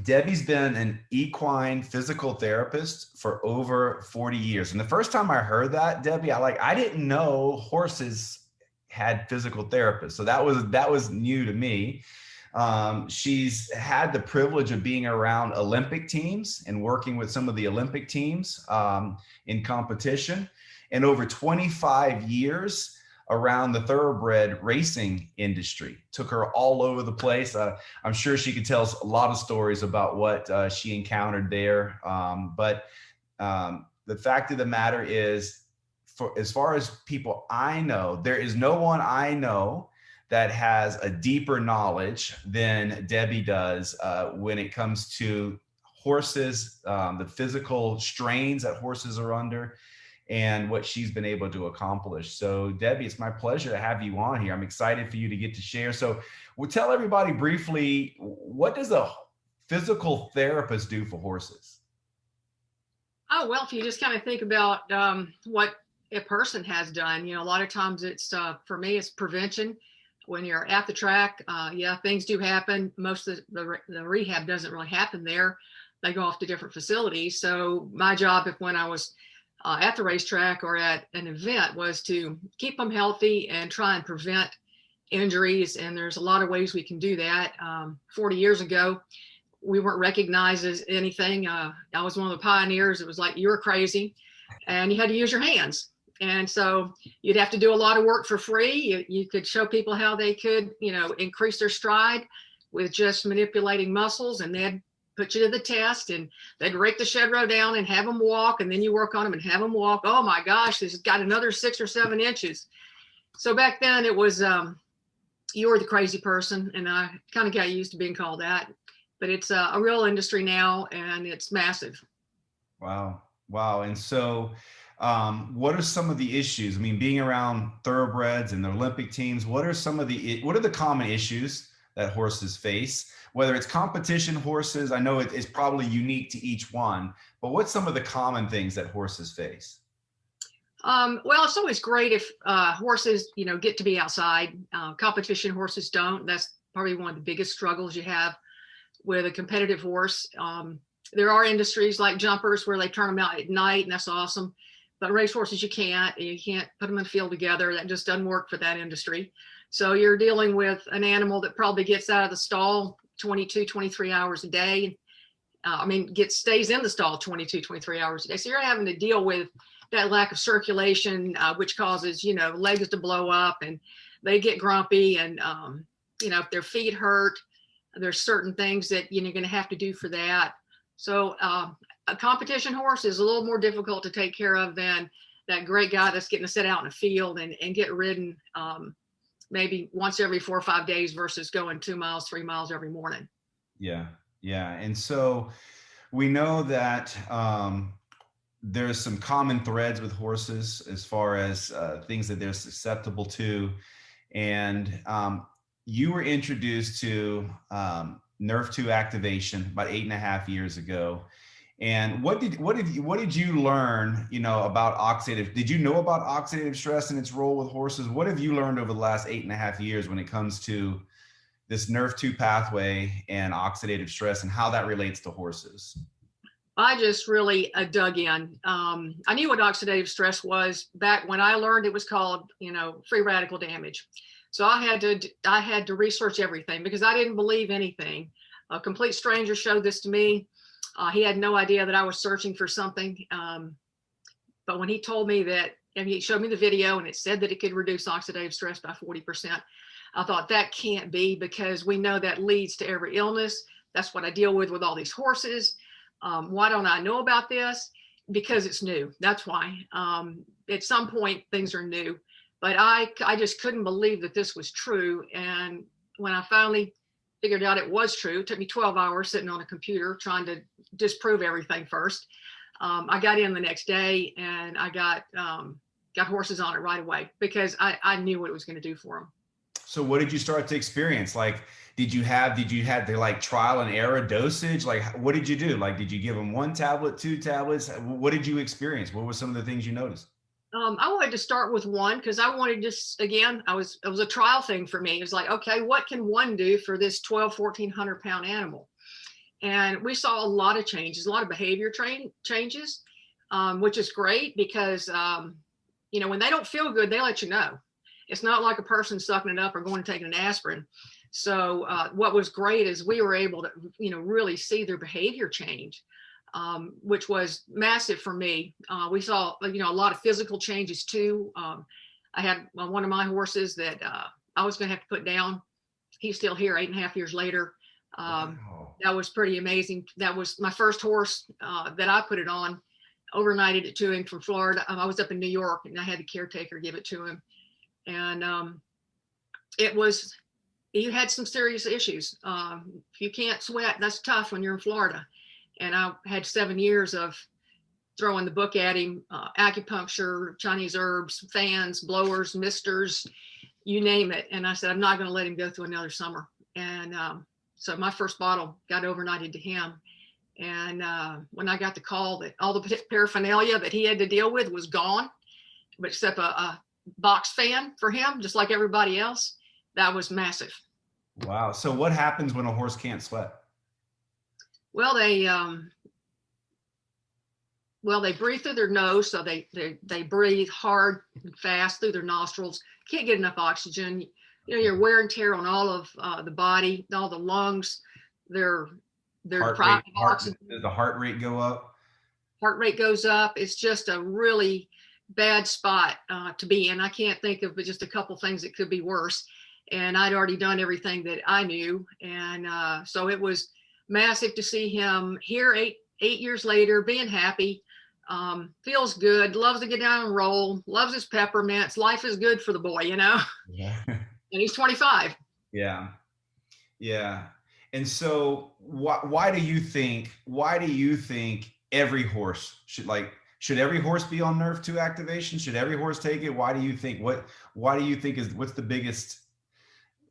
Debbie's been an equine physical therapist for over 40 years. And the first time I heard that, Debbie, I didn't know horses had physical therapists. So that was new to me. She's had the privilege of being around Olympic teams and working with some of the Olympic teams in competition, and over 25 years around the thoroughbred racing industry. Took her all over the place. I'm sure she could tell us a lot of stories about what she encountered there. But the fact of the matter is, as far as people I know, there is no one I know that has a deeper knowledge than Debbie does when it comes to horses, the physical strains that horses are under, and what she's been able to accomplish. So Debbie, it's my pleasure to have you on here. I'm excited for you to get to share. So we'll tell everybody briefly, what does a physical therapist do for horses? Oh, well, if you just kind of think about what a person has done, a lot of times it's, for me, it's prevention. When you're at the track, yeah, things do happen. Most of the rehab doesn't really happen there. They go off to different facilities. So my job, when I was at the racetrack or at an event, was to keep them healthy and try and prevent injuries. And there's a lot of ways we can do that. 40 years ago, we weren't recognized as anything. I was one of the pioneers. It was like, you were crazy and you had to use your hands. And so you'd have to do a lot of work for free. You could show people how they could, increase their stride with just manipulating muscles, and they'd put you to the test, and they'd rake the shed row down and have them walk, and then you work on them and have them walk. Oh my gosh, this has got another 6 or 7 inches. So back then it was, you were the crazy person, and I kind of got used to being called that. But it's a real industry now, and it's massive. Wow. And so what are some of the issues? I mean, being around thoroughbreds and the Olympic teams, what are the common issues that horses face? Whether it's competition horses, I know it's probably unique to each one, but what's some of the common things that horses face? Well, it's always great if horses, get to be outside. Competition horses don't. That's probably one of the biggest struggles you have with a competitive horse. There are industries like jumpers where they turn them out at night, and that's awesome. But race horses, you can't put them in the field together. That just doesn't work for that industry. So you're dealing with an animal that probably gets out of the stall 22, 23 hours a day. Stays in the stall 22, 23 hours a day. So you're having to deal with that lack of circulation, which causes, legs to blow up, and they get grumpy. And, if their feet hurt, there's certain things that, you're going to have to do for that. So a competition horse is a little more difficult to take care of than that great guy that's getting to sit out in a field and get ridden maybe once every 4 or 5 days versus going 2 miles, 3 miles every morning. Yeah. And so we know that there's some common threads with horses as far as things that they're susceptible to. And you were introduced to Nrf2 activation about 8.5 years ago. And what did you learn, about oxidative? Did you know about oxidative stress and its role with horses? What have you learned over the last 8.5 years when it comes to this Nrf2 pathway and oxidative stress and how that relates to horses? I just really dug in. I knew what oxidative stress was back when I learned. It was called, free radical damage. So I had to research everything because I didn't believe anything. A complete stranger showed this to me. He had no idea that I was searching for something. But when he told me that, and he showed me the video and it said that it could reduce oxidative stress by 40%, I thought that can't be, because we know that leads to every illness. That's what I deal with all these horses. Why don't I know about this? Because it's new. That's why. At some point, things are new. But I just couldn't believe that this was true. And when I finally figured out it was true, it took me 12 hours sitting on a computer trying to disprove everything first. I got in the next day and I got horses on it right away because I knew what it was going to do for them. So what did you start to experience? Did you have the trial and error dosage? What did you do? Did you give them 1 tablet, 2 tablets? What did you experience? What were some of the things you noticed? I wanted to start with 1 because I wanted it was a trial thing for me. It was like, okay, what can 1 do for this 1,200, 1,400 pound animal? And we saw a lot of changes, a lot of behavior changes, which is great because, when they don't feel good, they let you know. It's not like a person sucking it up or going to take an aspirin. So what was great is we were able to, really see their behavior change, which was massive for me. We saw, a lot of physical changes too. I had one of my horses that I was going to have to put down. He's still here 8.5 years later. Wow. That was pretty amazing. That was my first horse that I put it on, overnighted it to him from Florida. I was up in New York and I had the caretaker give it to him. And you had some serious issues. If you can't sweat, that's tough when you're in Florida. And I had 7 years of throwing the book at him, acupuncture, Chinese herbs, fans, blowers, misters, you name it. And I said, I'm not going to let him go through another summer. And so my first bottle got overnighted to him. And when I got the call that all the paraphernalia that he had to deal with was gone, but except a box fan for him, just like everybody else, that was massive. Wow. So what happens when a horse can't sweat? Well, they breathe through their nose, so they breathe hard and fast through their nostrils. Can't get enough oxygen. You're wear and tear on all of the body, all the lungs. They're deprived of oxygen. Does the heart rate go up? Heart rate goes up. It's just a really bad spot to be in. I can't think of just a couple things that could be worse. And I'd already done everything that I knew. And so it was massive to see him here 8 years later, being happy, feels good, loves to get down and roll, loves his peppermints. Life is good for the boy, Yeah. And he's 25. Yeah. Yeah. And so why do you think every horse should every horse be on Nrf2 activation? Should every horse take it? Why do you think what's the biggest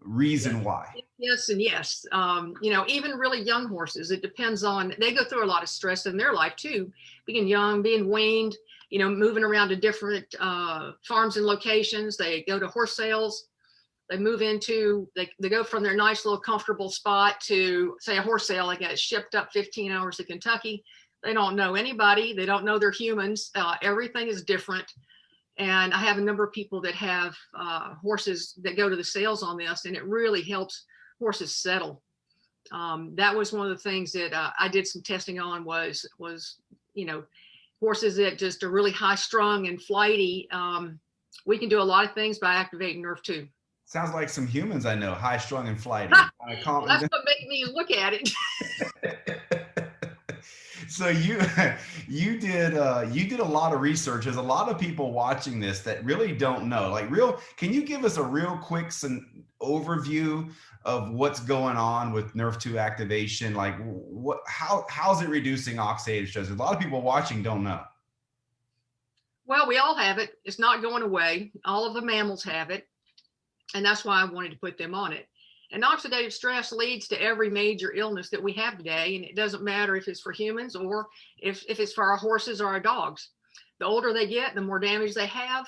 reason why? Yes and yes. Even really young horses, it depends on, they go through a lot of stress in their life too, being young, being weaned, moving around to different farms and locations. They go to horse sales. They move into, they go from their nice little comfortable spot to, say, a horse sale. They get shipped up 15 hours to Kentucky. They don't know anybody. They don't know they're humans. Everything is different. And I have a number of people that have horses that go to the sales on this, and it really helps horses settle. That was one of the things that I did some testing on was horses that just are really high strung and flighty. We can do a lot of things by activating Nrf2. Sounds like some humans I know, high strung and flighty. That's what made me look at it. So you did a lot of research. There's a lot of people watching this that really don't know. Can you give us a real quick overview of what's going on with Nrf2 activation? Like how's it reducing oxidative stress? A lot of people watching don't know. Well, we all have it. It's not going away. All of the mammals have it. And that's why I wanted to put them on it. And oxidative stress leads to every major illness that we have today. And it doesn't matter if it's for humans or if it's for our horses or our dogs. The older they get, the more damage they have.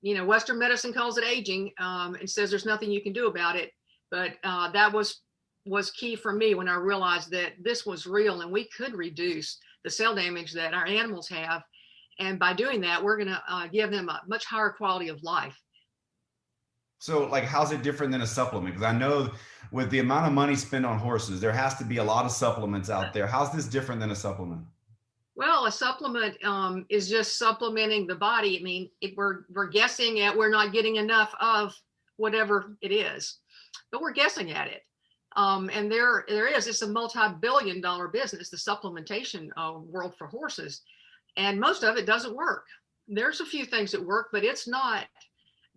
Western medicine calls it aging and says there's nothing you can do about it. But that was key for me when I realized that this was real and we could reduce the cell damage that our animals have. And by doing that, we're going to give them a much higher quality of life. So how's it different than a supplement? Because I know with the amount of money spent on horses, there has to be a lot of supplements out there. How's this different than a supplement? Well, a supplement is just supplementing the body. I mean, we're guessing at, we're not getting enough of whatever it is, but we're guessing at it. And there is, it's a multi-billion-dollar business, the supplementation world for horses. And most of it doesn't work. There's a few things that work, but it's not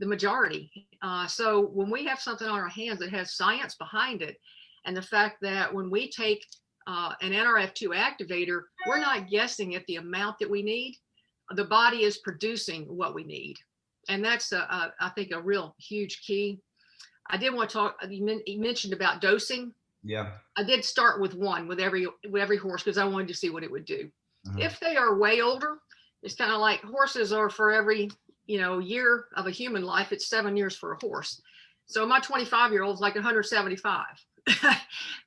the majority. So when we have something on our hands that has science behind it, and the fact that when we take an Nrf2 activator, we're not guessing at the amount that we need. The body is producing what we need. And that's, I think, a real huge key. I did want to talk, you mentioned about dosing. Yeah. I did start with one with every horse because I wanted to see what it would do. Uh-huh. If they are way older, it's kind of like horses are for every year of a human life, it's 7 years for a horse. So my 25-year-old is like 175.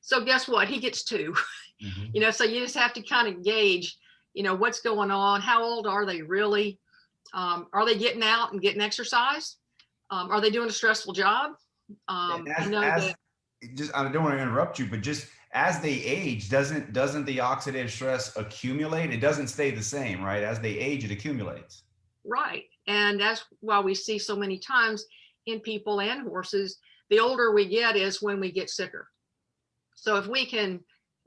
So guess what? He gets 2. Mm-hmm. You know, so you just have to kind of gauge, you know, what's going on. How old are they really? Are they getting out and getting exercise? Are they doing a stressful job? I know As that. just, I don't want to interrupt you, but just as they age, doesn't the oxidative stress accumulate? It doesn't stay the same, right? As they age, it accumulates. Right. And that's why we see so many times in people and horses, the older we get is when we get sicker. So if we can,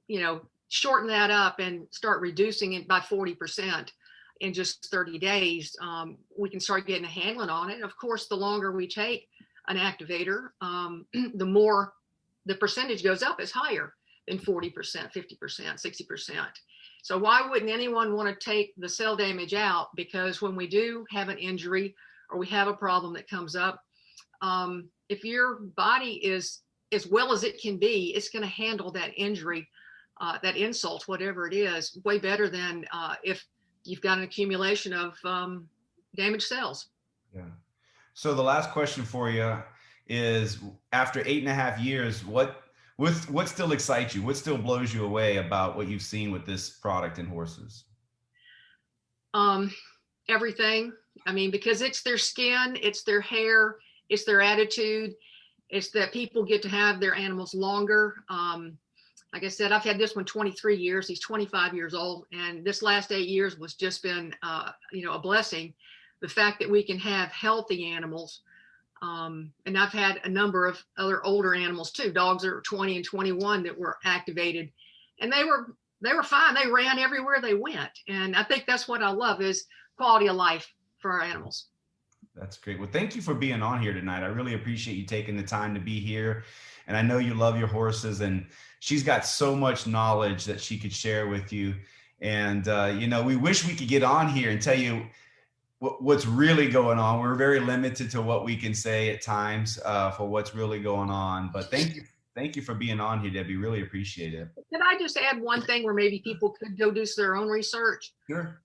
you know, shorten that up and start reducing it by 40% in just 30 days, we can start getting a handling on it. Of course, the longer we take an activator, the more the percentage goes up, is higher than 40%, 50%, 60%. So why wouldn't anyone want to take the cell damage out? Because when we do have an injury or we have a problem that comes up, if your body is as well as it can be, it's going to handle that injury, that insult, whatever it is, way better than if you've got an accumulation of damaged cells. Yeah. So the last question for you is, after 8.5 years, what still excites you? What still blows you away about what you've seen with this product in horses? Everything. I mean, because it's their skin, it's their hair, it's their attitude. It's that people get to have their animals longer. Like I said, I've had this one 23 years. He's 25 years old. And this last 8 years was just been, you know, a blessing. The fact that we can have healthy animals. And I've had a number of other older animals too, dogs that were 20 and 21 that were activated, and they were fine. They ran everywhere they went. And I think that's what I love, is quality of life for our animals. That's great. Well, thank you for being on here tonight. I really appreciate you taking the time to be here. And I know you love your horses, and she's got so much knowledge that she could share with you. And, you know, we wish we could get on here and tell you what's really going on. We're very limited to what we can say at times for what's really going on. But thank you for being on here, Debbie. Really appreciate it. Can I just add one thing where maybe people could go do their own research? Sure.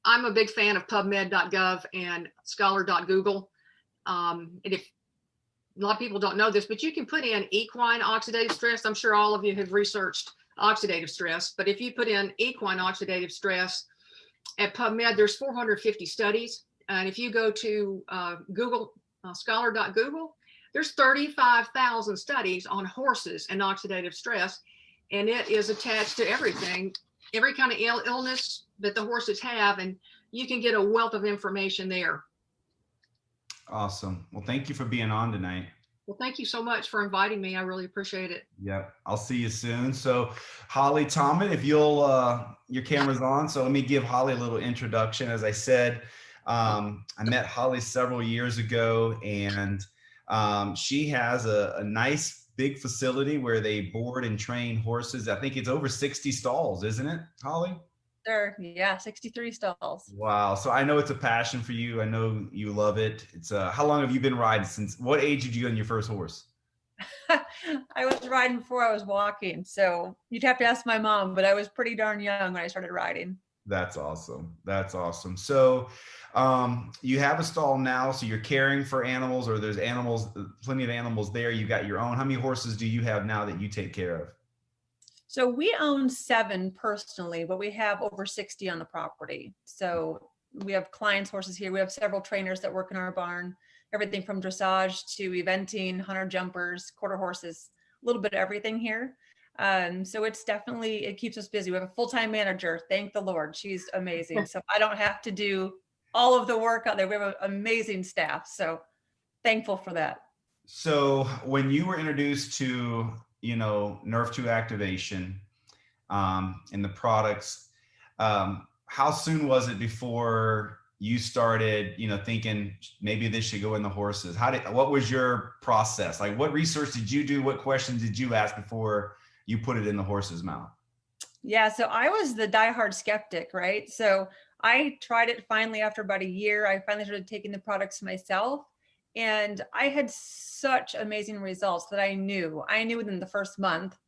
I'm a big fan of PubMed.gov and Scholar.Google. And if a lot of people don't know this, but you can put in equine oxidative stress. I'm sure all of you have researched oxidative stress, but if you put in equine oxidative stress at PubMed, there's 450 studies. And if you go to Google, Scholar.Google, there's 35,000 studies on horses and oxidative stress. And it is attached to everything, every kind of illness that the horses have. And you can get a wealth of information there. Awesome. Well, thank you for being on tonight. Well, thank you so much for inviting me. I really appreciate it. Yeah, I'll see you soon. So Holly Tomet, if you'll, your camera's on. So let me give Holly a little introduction. As I said, I met Holly several years ago, and she has a nice big facility where they board and train horses. I think it's over 60 stalls, isn't it, Holly? Sure. Yeah, 63 stalls. Wow. So I know it's a passion for you. I know you love it. It's how long have you been riding? Since what age did you get on your first horse? I was riding before I was walking. So you'd have to ask my mom, but I was pretty darn young when I started riding. That's awesome. That's awesome. So you have a stall now, so you're caring for animals, or there's animals, plenty of animals there. You got your own. How many horses do you have now that you take care of? So we own 7 personally, but we have over 60 on the property. So we have clients' horses here. We have several trainers that work in our barn, everything from dressage to eventing, hunter jumpers, quarter horses, a little bit of everything here. So it's definitely, it keeps us busy. We have a full-time manager. Thank the Lord. She's amazing. So I don't have to do all of the work out there. We have an amazing staff. So thankful for that. So when you were introduced to, you know, Nrf2 activation and the products, how soon was it before you started, you know, thinking maybe this should go in the horses? What was your process? Like, what research did you do? What questions did you ask before you put it in the horse's mouth? Yeah, so I was the diehard skeptic, right? So I tried it finally after about a year. I finally started taking the products myself, and I had such amazing results that I knew within the first month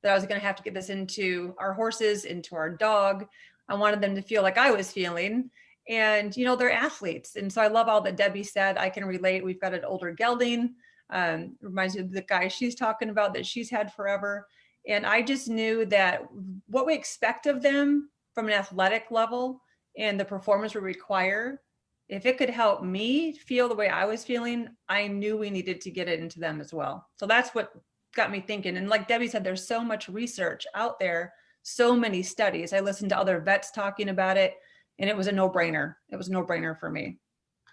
that I was going to have to get this into our horses, into our dog. I wanted them to feel like I was feeling. And, you know, they're athletes. And so I love all that Debbie said. I can relate. We've got an older gelding. Reminds me of the guy she's talking about that she's had forever. And I just knew that what we expect of them from an athletic level and the performance we require, if it could help me feel the way I was feeling, I knew we needed to get it into them as well. So that's what got me thinking. And like Debbie said, there's so much research out there, so many studies. I listened to other vets talking about it, and it was a no-brainer. It was a no-brainer for me.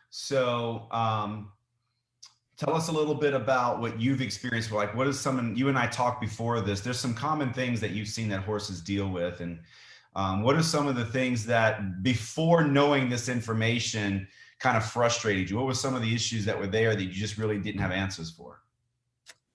So tell us a little bit about what you've experienced. Like, what is you and I talked before this, there's some common things that you've seen that horses deal with. And what are some of the things that before knowing this information kind of frustrated you? What were some of the issues that were there that you just really didn't have answers for?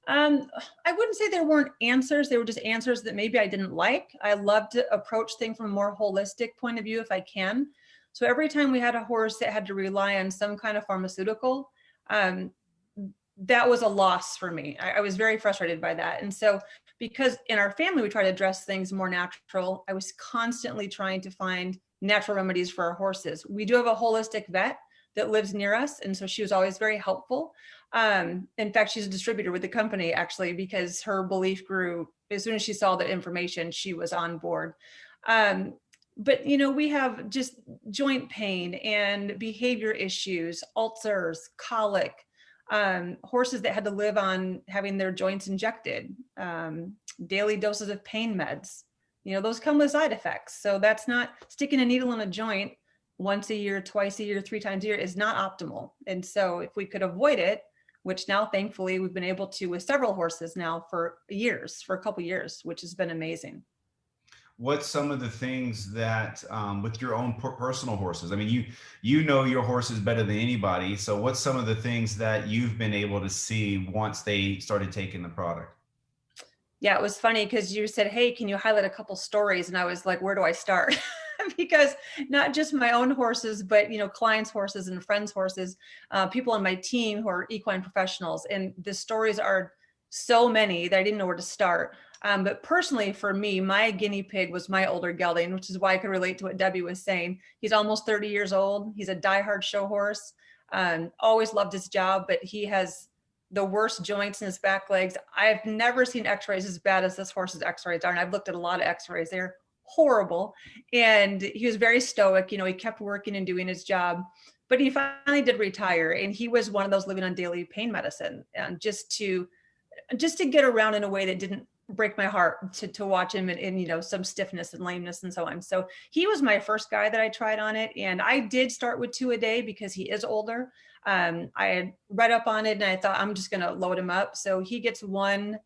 I wouldn't say there weren't answers. They were just answers that maybe I didn't like. I love to approach things from a more holistic point of view if I can. So every time we had a horse that had to rely on some kind of pharmaceutical, that was a loss for me. I was very frustrated by that. And so because in our family, we try to address things more natural, I was constantly trying to find natural remedies for our horses. We do have a holistic vet that lives near us. And so she was always very helpful. In fact, she's a distributor with the company actually, because her belief grew as soon as she saw the information, she was on board. But, you know, we have just joint pain and behavior issues, ulcers, colic, horses that had to live on having their joints injected, daily doses of pain meds. You know, those come with side effects. So that's not sticking a needle in a joint once a year, twice a year, 3 times a year is not optimal. And so if we could avoid it, which now thankfully we've been able to with several horses now for years, for a couple of years, which has been amazing. What's some of the things that with your own personal horses? I mean, you know your horses better than anybody. So what's some of the things that you've been able to see once they started taking the product? Yeah, it was funny because you said, hey, can you highlight a couple stories? And I was like, where do I start? Because not just my own horses, but, you know, clients' horses and friends' horses, people on my team who are equine professionals. And the stories are so many that I didn't know where to start. But personally, for me, my guinea pig was my older gelding, which is why I could relate to what Debbie was saying. He's almost 30 years old. He's a diehard show horse. Always loved his job, but he has the worst joints in his back legs. I've never seen x-rays as bad as this horse's x-rays are. And I've looked at a lot of x-rays. They're horrible. And he was very stoic. You know, he kept working and doing his job, but he finally did retire. And he was one of those living on daily pain medicine, and just to get around in a way that didn't break my heart to watch him in, you know, some stiffness and lameness and so on. So he was my first guy that I tried on it. And I did start with 2 a day because he is older. I had read up on it and I thought I'm just going to load him up. So he gets 1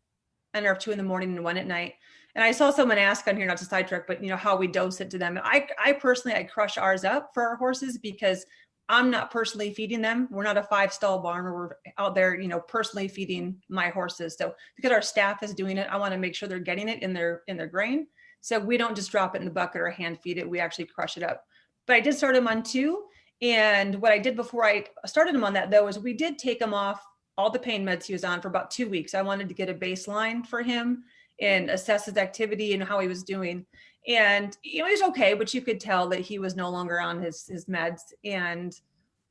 Nrf2 in the morning and 1 at night. And I saw someone ask on here, not to sidetrack, but you know, how we dose it to them. I personally, I crush ours up for our horses because I'm not personally feeding them. We're not a 5-stall barn where we're out there, you know, personally feeding my horses. So because our staff is doing it, I want to make sure they're getting it in their grain. So we don't just drop it in the bucket or hand feed it. We actually crush it up. But I did start him on 2. And what I did before I started him on that though, is we did take him off all the pain meds he was on for about 2 weeks. I wanted to get a baseline for him and assess his activity and how he was doing. And, you know, he was okay, but you could tell that he was no longer on his meds. And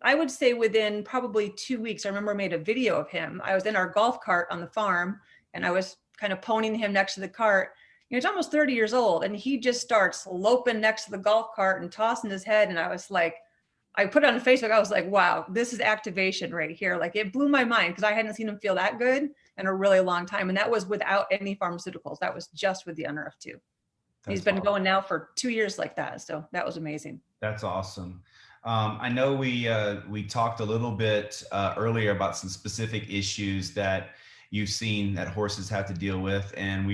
I would say within probably 2 weeks, I remember I made a video of him. I was in our golf cart on the farm and I was kind of poning him next to the cart. You know, he's almost 30 years old and he just starts loping next to the golf cart and tossing his head. And I was like, I put it on Facebook. I was like, wow, this is activation right here. Like it blew my mind because I hadn't seen him feel that good in a really long time. And that was without any pharmaceuticals. That was just with the Nrf2. He's been going now for 2 years like that. So that was amazing. That's awesome. I know we talked a little bit earlier about some specific issues that you've seen that horses have to deal with. And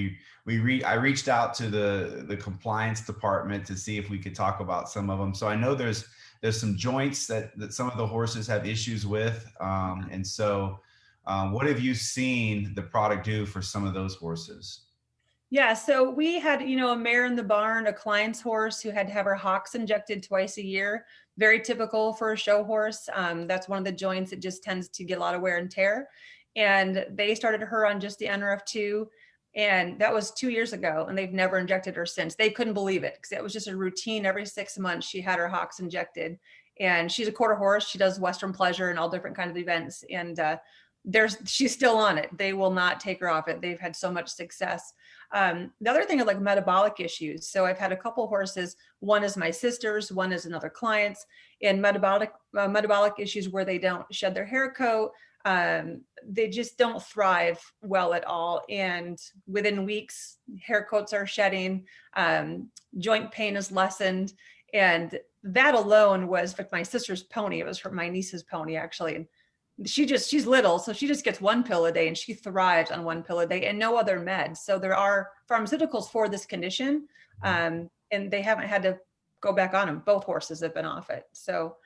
I reached out to the compliance department to see if we could talk about some of them. So I know there's some joints that some of the horses have issues with. And so what have you seen the product do for some of those horses? Yeah, so we had, you know, a mare in the barn, a client's horse who had to have her hocks injected twice a year. Very typical for a show horse. That's one of the joints that just tends to get a lot of wear and tear. And they started her on just the Nrf2. And that was 2 years ago. And they've never injected her since. They couldn't believe it because it was just a routine. Every 6 months, she had her hocks injected. And she's a quarter horse. She does Western pleasure and all different kinds of events. And she's still on it. They will not take her off it. They've had so much success. The other thing is like metabolic issues. So I've had a couple horses. One is my sister's, one is another client's, and metabolic issues where they don't shed their hair coat. They just don't thrive well at all. And within weeks, hair coats are shedding, joint pain is lessened. And that alone was for my sister's pony. It was my niece's pony, actually. And she's little, so she just gets one pill a day and she thrives on one pill a day and no other meds. So there are pharmaceuticals for this condition, and they haven't had to go back on them. Both horses have been off it. So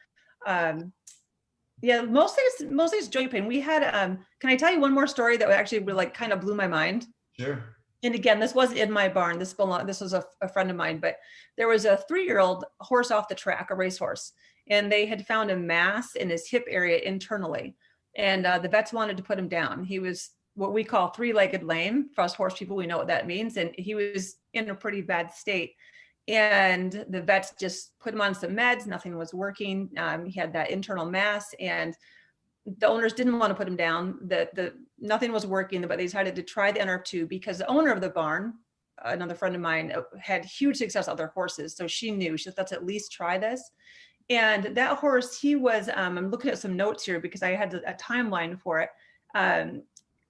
yeah, mostly it's joint pain. We had, can I tell you one more story that actually like kind of blew my mind? Sure. And again, this wasn't in my barn. This was a friend of mine, but there was a 3-year-old horse off the track, a racehorse, and they had found a mass in his hip area internally. And the vets wanted to put him down. He was what we call 3-legged lame. For us horse people, we know what that means. And he was in a pretty bad state. And the vets just put him on some meds. Nothing was working. He had that internal mass, and the owners didn't want to put him down. Nothing was working, but they decided to try the Nrf2 because the owner of the barn, another friend of mine, had huge success with other horses. So she knew, she said, let's at least try this. And that horse, he was, I'm looking at some notes here because I had a timeline for it.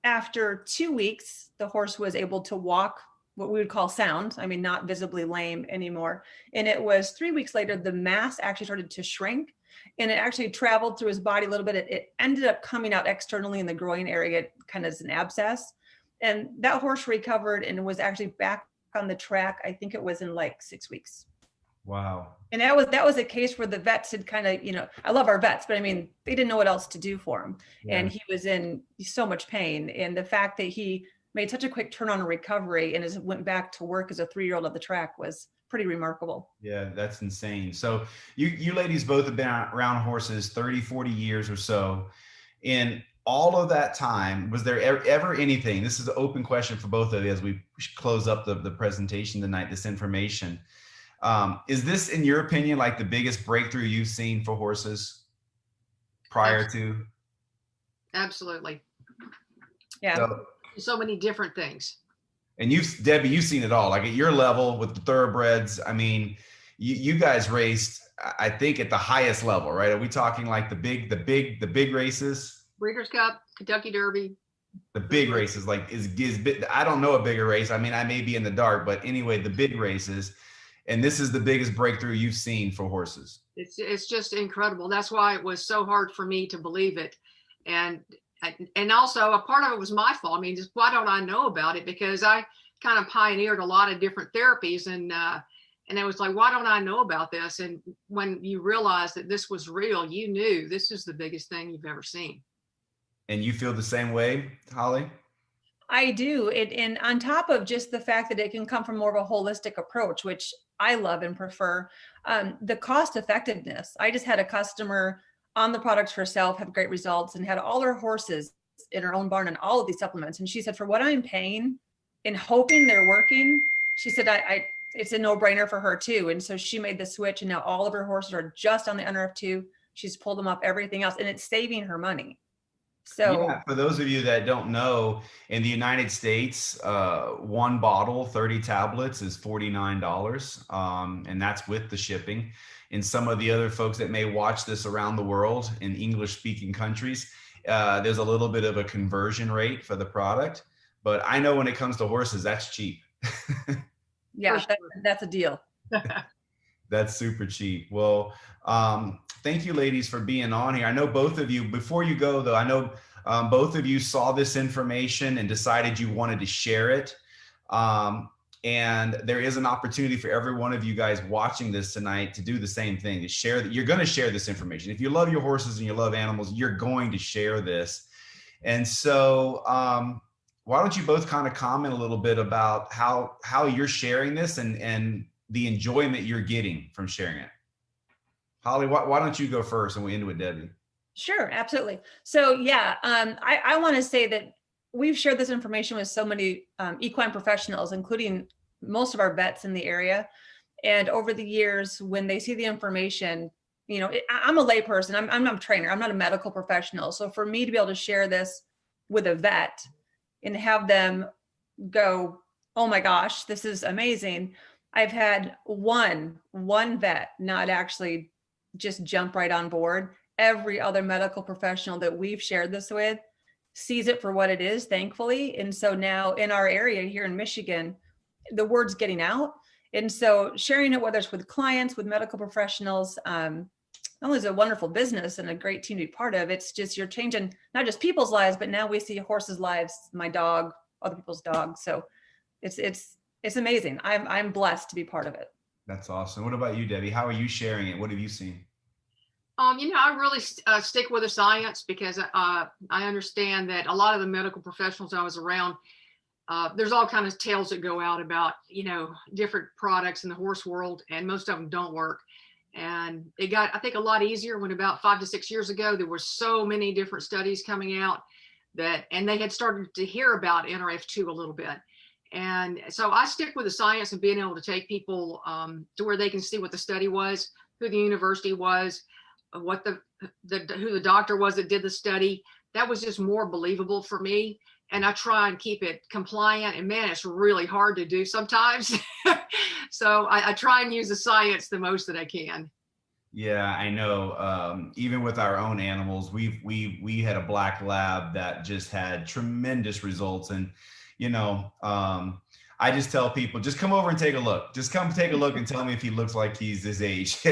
After 2 weeks, the horse was able to walk what we would call sound. I mean, not visibly lame anymore. And it was 3 weeks later, the mass actually started to shrink, and it actually traveled through his body a little bit. It ended up coming out externally in the groin area, kind of as an abscess. And that horse recovered and was actually back on the track. I think it was in like 6 weeks. Wow. And that was a case where the vets had kind of, I love our vets, but I mean, they didn't know what else to do for him. Yeah. And he was in so much pain. And the fact that he made such a quick turn on recovery and went back to work as a 3-year-old on the track was pretty remarkable. Yeah, that's insane. So you ladies both have been around horses 30, 40 years or so. In all of that time, was there ever anything, this is an open question for both of you as we close up the presentation tonight, this information. Is this, in your opinion, like the biggest breakthrough you've seen for horses prior to? Absolutely. Yeah. So many different things. And Debbie, you've seen it all, like at your level with the thoroughbreds. I mean, you guys raced, I think, at the highest level, right? Are we talking like the big races? Breeders' Cup, Kentucky Derby. The big races, like I don't know a bigger race. I mean, I may be in the dark, but anyway, the big races. And this is the biggest breakthrough you've seen for horses. It's just incredible. That's why it was so hard for me to believe it. And also a part of it was my fault. I mean, just why don't I know about it? Because I kind of pioneered a lot of different therapies, and it was like, why don't I know about this? And when you realize that this was real, you knew this is the biggest thing you've ever seen. And you feel the same way, Holly? I do. And on top of just the fact that it can come from more of a holistic approach, which I love and prefer, the cost effectiveness. I just had a customer on the products herself, have great results, and had all her horses in her own barn and all of these supplements. And she said, for what I'm paying and hoping they're working, she said, it's a no-brainer for her too. And so she made the switch, and now all of her horses are just on the Nrf2. She's pulled them up, everything else, and it's saving her money. So yeah, for those of you that don't know, in the United States, one bottle, 30 tablets is $49. And that's with the shipping. And some of the other folks that may watch this around the world in English speaking countries, there's a little bit of a conversion rate for the product, but I know when it comes to horses, that's cheap. Yeah, that's a deal. That's super cheap. Well, thank you ladies for being on here. I know both of you, before you go though, I know both of you saw this information and decided you wanted to share it. And there is an opportunity for every one of you guys watching this tonight to do the same thing, to share that. You're going to share this information. If you love your horses and you love animals, you're going to share this. And so why don't you both kind of comment a little bit about how you're sharing this and the enjoyment you're getting from sharing it. Holly, why don't you go first and we end with Debbie? Sure, absolutely. So yeah, I want to say that we've shared this information with so many equine professionals, including most of our vets in the area. And over the years, when they see the information, I'm a lay person. I'm not a trainer. I'm not a medical professional. So for me to be able to share this with a vet and have them go, oh my gosh, this is amazing. I've had one vet not actually just jump right on board. Every other medical professional that we've shared this with sees it for what it is, thankfully. And so now in our area here in Michigan, the word's getting out. And so sharing it, whether it's with clients, with medical professionals, not only is it a wonderful business and a great team to be part of, it's just you're changing not just people's lives, but now we see horses' lives, my dog, other people's dogs. So it's amazing. I'm blessed to be part of it. That's awesome. What about you, Debbie? How are you sharing it? What have you seen? I really stick with the science because I understand that a lot of the medical professionals I was around, there's all kinds of tales that go out about, different products in the horse world, and most of them don't work. And it got, I think, a lot easier when about 5 to 6 years ago, there were so many different studies coming out and they had started to hear about Nrf2 a little bit. And so I stick with the science and being able to take people to where they can see what the study was, who the university was, what who the doctor was that did the study. That was just more believable for me. And I try and keep it compliant, and man, it's really hard to do sometimes. So I try and use the science the most that I can. Yeah, I know. Even with our own animals, we had a black lab that just had tremendous results. And, I just tell people, just come over and take a look. Just come take a look and tell me if he looks like he's his age.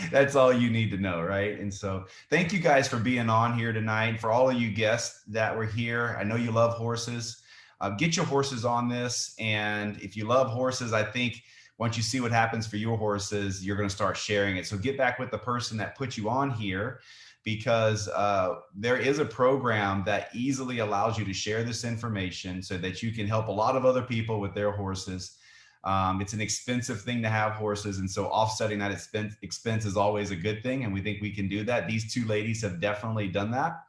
That's all you need to know, right? And so thank you guys for being on here tonight. For all of you guests that were here, I know you love horses. Get your horses on this. And if you love horses, I think once you see what happens for your horses, you're going to start sharing it. So get back with the person that put you on here, because there is a program that easily allows you to share this information so that you can help a lot of other people with their horses. It's an expensive thing to have horses, and so offsetting that expense is always a good thing, and we think we can do that. These two ladies have definitely done that.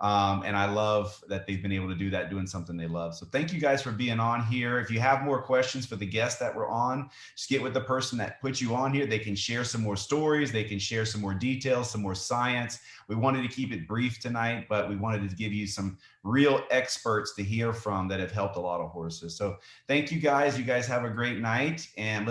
And I love that they've been able to do that, doing something they love. So thank you guys for being on here. If you have more questions for the guests that were on, just get with the person that put you on here. They can share some more stories. They can share some more details, some more science. We wanted to keep it brief tonight, but we wanted to give you some real experts to hear from that have helped a lot of horses. So thank you guys. You guys have a great night, and let's